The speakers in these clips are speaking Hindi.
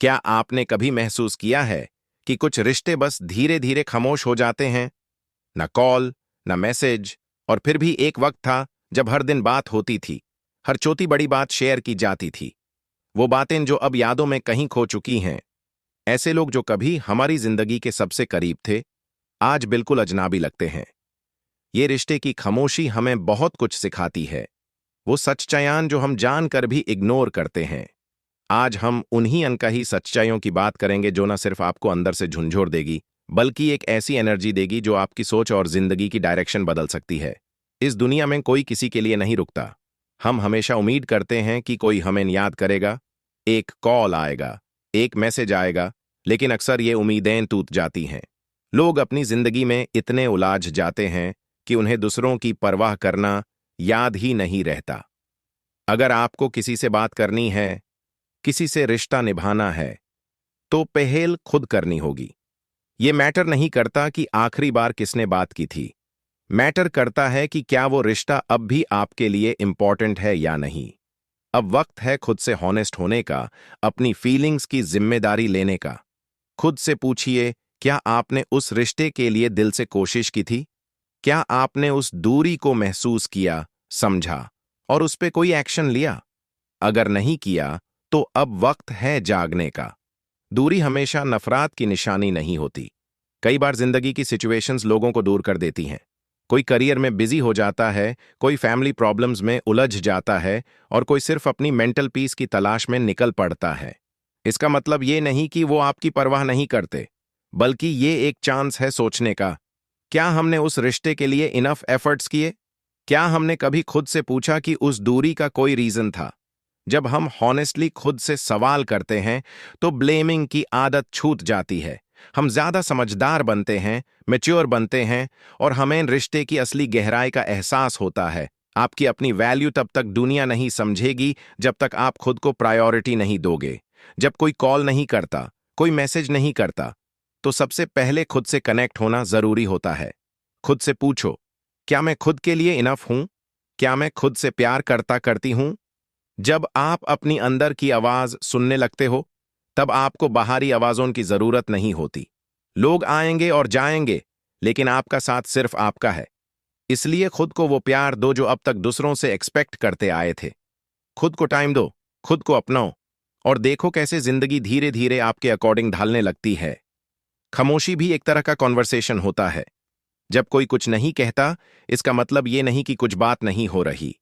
क्या आपने कभी महसूस किया है कि कुछ रिश्ते बस धीरे धीरे खामोश हो जाते हैं? न कॉल, न मैसेज, और फिर भी एक वक्त था जब हर दिन बात होती थी, हर छोटी बड़ी बात शेयर की जाती थी। वो बातें जो अब यादों में कहीं खो चुकी हैं। ऐसे लोग जो कभी हमारी जिंदगी के सबसे करीब थे, आज बिल्कुल अजनबी लगते हैं। ये रिश्ते की खामोशी हमें बहुत कुछ सिखाती है। वो सच्चाइयां जो हम जानकर भी इग्नोर करते हैं। आज हम उन्हीं अनकही सच्चाइयों की बात करेंगे जो न सिर्फ आपको अंदर से झुंझोर देगी, बल्कि एक ऐसी एनर्जी देगी जो आपकी सोच और जिंदगी की डायरेक्शन बदल सकती है। इस दुनिया में कोई किसी के लिए नहीं रुकता। हम हमेशा उम्मीद करते हैं कि कोई हमें याद करेगा, एक कॉल आएगा, एक मैसेज आएगा, लेकिन अक्सर ये उम्मीदें टूट जाती हैं। लोग अपनी जिंदगी में इतने उलझ जाते हैं कि उन्हें दूसरों की परवाह करना याद ही नहीं रहता। अगर आपको किसी से बात करनी है, किसी से रिश्ता निभाना है, तो पहल खुद करनी होगी। ये मैटर नहीं करता कि आखिरी बार किसने बात की थी। मैटर करता है कि क्या वो रिश्ता अब भी आपके लिए इंपॉर्टेंट है या नहीं। अब वक्त है खुद से हॉनेस्ट होने का, अपनी फीलिंग्स की जिम्मेदारी लेने का। खुद से पूछिए, क्या आपने उस रिश्ते के लिए दिल से कोशिश की थी? क्या आपने उस दूरी को महसूस किया, समझा और उस पे कोई एक्शन लिया? अगर नहीं किया, तो अब वक्त है जागने का। दूरी हमेशा नफरत की निशानी नहीं होती। कई बार जिंदगी की सिचुएशंस लोगों को दूर कर देती हैं। कोई करियर में बिजी हो जाता है, कोई फैमिली प्रॉब्लम्स में उलझ जाता है, और कोई सिर्फ अपनी मेंटल पीस की तलाश में निकल पड़ता है। इसका मतलब ये नहीं कि वो आपकी परवाह नहीं करते, बल्कि ये एक चांस है सोचने का। क्या हमने उस रिश्ते के लिए इनफ एफर्ट्स किए? क्या हमने कभी खुद से पूछा कि उस दूरी का कोई रीजन था? जब हम हॉनेस्टली खुद से सवाल करते हैं, तो ब्लेमिंग की आदत छूट जाती है। हम ज्यादा समझदार बनते हैं, मैच्योर बनते हैं, और हमें रिश्ते की असली गहराई का एहसास होता है। आपकी अपनी वैल्यू तब तक दुनिया नहीं समझेगी जब तक आप खुद को प्रायोरिटी नहीं दोगे। जब कोई कॉल नहीं करता, कोई मैसेज नहीं करता, तो सबसे पहले खुद से कनेक्ट होना जरूरी होता है। खुद से पूछो, क्या मैं खुद के लिए इनफ हूं? क्या मैं खुद से प्यार करती हूं? जब आप अपनी अंदर की आवाज सुनने लगते हो, तब आपको बाहरी आवाजों की जरूरत नहीं होती। लोग आएंगे और जाएंगे, लेकिन आपका साथ सिर्फ आपका है। इसलिए खुद को वो प्यार दो जो अब तक दूसरों से एक्सपेक्ट करते आए थे। खुद को टाइम दो, खुद को अपनाओ, और देखो कैसे जिंदगी धीरे धीरे आपके अकॉर्डिंग ढलने लगती है। खामोशी भी एक तरह का कॉन्वर्सेशन होता है। जब कोई कुछ नहीं कहता, इसका मतलब ये नहीं कि कुछ बात नहीं हो रही,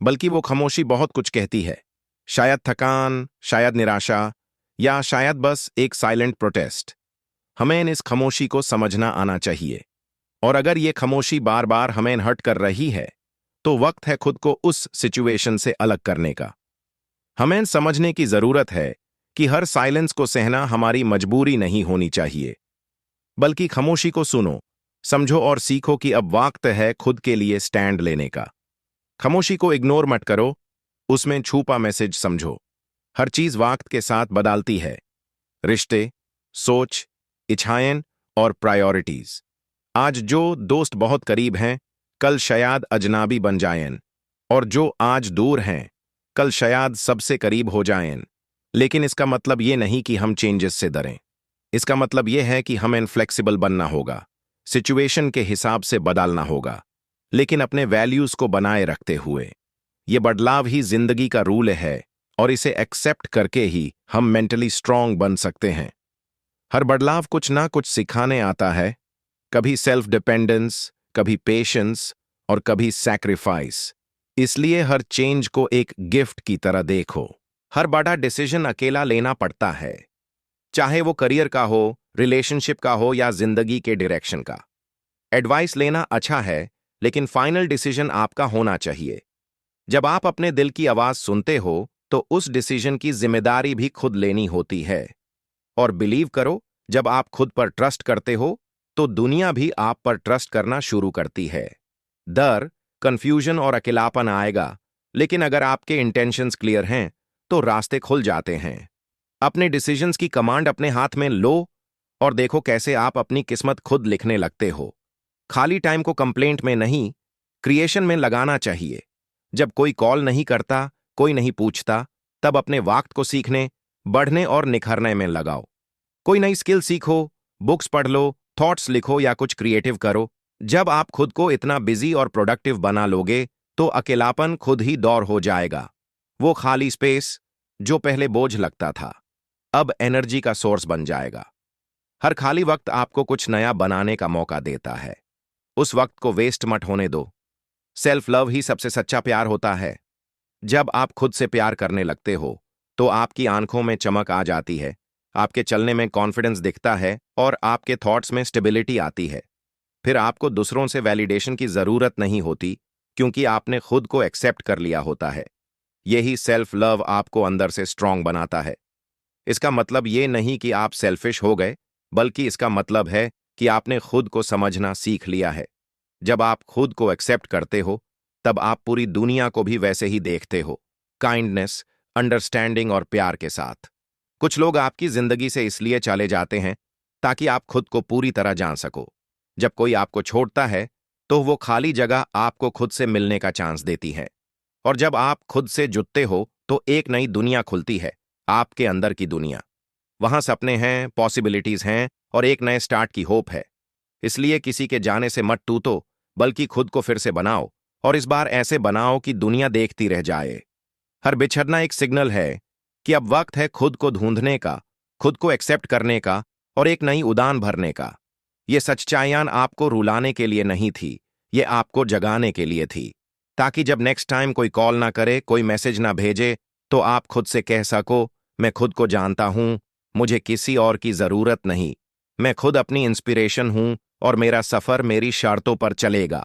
बल्कि वो खामोशी बहुत कुछ कहती है। शायद थकान, शायद निराशा, या शायद बस एक साइलेंट प्रोटेस्ट। हमें इस खामोशी को समझना आना चाहिए। और अगर ये खामोशी बार बार हमें हर्ट कर रही है, तो वक्त है खुद को उस सिचुएशन से अलग करने का। हमें समझने की जरूरत है कि हर साइलेंस को सहना हमारी मजबूरी नहीं होनी चाहिए, बल्कि खामोशी को सुनो, समझो और सीखो कि अब वक्त है खुद के लिए स्टैंड लेने का। खामोशी को इग्नोर मत करो, उसमें छुपा मैसेज समझो। हर चीज वक्त के साथ बदलती है। रिश्ते, सोच, इच्छाएं और प्रायोरिटीज। आज जो दोस्त बहुत करीब हैं, कल शायद अजनबी बन जाएं, और जो आज दूर हैं, कल शायद सबसे करीब हो जाएं। लेकिन इसका मतलब ये नहीं कि हम चेंजेस से डरें। इसका मतलब ये है कि हमें फ्लेक्सिबल बनना होगा, सिचुएशन के हिसाब से बदलना होगा, लेकिन अपने वैल्यूज को बनाए रखते हुए। ये बदलाव ही जिंदगी का रूल है, और इसे एक्सेप्ट करके ही हम मेंटली स्ट्रांग बन सकते हैं। हर बदलाव कुछ ना कुछ सिखाने आता है, कभी सेल्फ डिपेंडेंस, कभी पेशेंस, और कभी सैक्रिफाइस। इसलिए हर चेंज को एक गिफ्ट की तरह देखो। हर बड़ा डिसीजन अकेला लेना पड़ता है, चाहे वो करियर का हो, रिलेशनशिप का हो, या जिंदगी के डायरेक्शन का। एडवाइस लेना अच्छा है, लेकिन फाइनल डिसीजन आपका होना चाहिए। जब आप अपने दिल की आवाज सुनते हो, तो उस डिसीजन की जिम्मेदारी भी खुद लेनी होती है। और बिलीव करो, जब आप खुद पर ट्रस्ट करते हो, तो दुनिया भी आप पर ट्रस्ट करना शुरू करती है। डर, कंफ्यूजन और अकेलापन आएगा, लेकिन अगर आपके इंटेंशंस क्लियर हैं, तो रास्ते खुल जाते हैं। अपने डिसीजंस की कमांड अपने हाथ में लो, और देखो कैसे आप अपनी किस्मत खुद लिखने लगते हो। खाली टाइम को कंप्लेंट में नहीं, क्रिएशन में लगाना चाहिए। जब कोई कॉल नहीं करता, कोई नहीं पूछता, तब अपने वक्त को सीखने, बढ़ने और निखरने में लगाओ। कोई नई स्किल सीखो, बुक्स पढ़ लो, थॉट्स लिखो या कुछ क्रिएटिव करो। जब आप खुद को इतना बिजी और प्रोडक्टिव बना लोगे तो अकेलापन खुद ही दूर हो जाएगा। वो खाली स्पेस जो पहले बोझ लगता था अब एनर्जी का सोर्स बन जाएगा। हर खाली वक्त आपको कुछ नया बनाने का मौका देता है। उस वक्त को वेस्ट मत होने दो। सेल्फ लव ही सबसे सच्चा प्यार होता है। जब आप खुद से प्यार करने लगते हो तो आपकी आंखों में चमक आ जाती है, आपके चलने में कॉन्फिडेंस दिखता है और आपके थॉट्स में स्टेबिलिटी आती है। फिर आपको दूसरों से वैलिडेशन की जरूरत नहीं होती, क्योंकि आपने खुद को एक्सेप्ट कर लिया होता है। यही सेल्फ लव आपको अंदर से स्ट्रांग बनाता है। इसका मतलब ये नहीं कि आप सेल्फिश हो गए, बल्कि इसका मतलब है कि आपने खुद को समझना सीख लिया है। जब आप खुद को एक्सेप्ट करते हो तब आप पूरी दुनिया को भी वैसे ही देखते हो, काइंडनेस, अंडरस्टैंडिंग और प्यार के साथ। कुछ लोग आपकी जिंदगी से इसलिए चले जाते हैं ताकि आप खुद को पूरी तरह जान सको। जब कोई आपको छोड़ता है तो वो खाली जगह आपको खुद से मिलने का चांस देती है। और जब आप खुद से जुड़ते हो तो एक नई दुनिया खुलती है, आपके अंदर की दुनिया। वहां सपने हैं, पॉसिबिलिटीज हैं और एक नए स्टार्ट की होप है। इसलिए किसी के जाने से मत टूटो, बल्कि खुद को फिर से बनाओ, और इस बार ऐसे बनाओ कि दुनिया देखती रह जाए। हर बिछड़ना एक सिग्नल है कि अब वक्त है खुद को ढूंढने का, खुद को एक्सेप्ट करने का और एक नई उड़ान भरने का। ये सच्चाइयां आपको रुलाने के लिए नहीं थी, ये आपको जगाने के लिए थी, ताकि जब नेक्स्ट टाइम कोई कॉल ना करे, कोई मैसेज ना भेजे, तो आप खुद से कह सको, मैं खुद को जानता हूं, मुझे किसी और की जरूरत नहीं, मैं खुद अपनी इंस्पिरेशन हूं और मेरा सफर मेरी शर्तों पर चलेगा।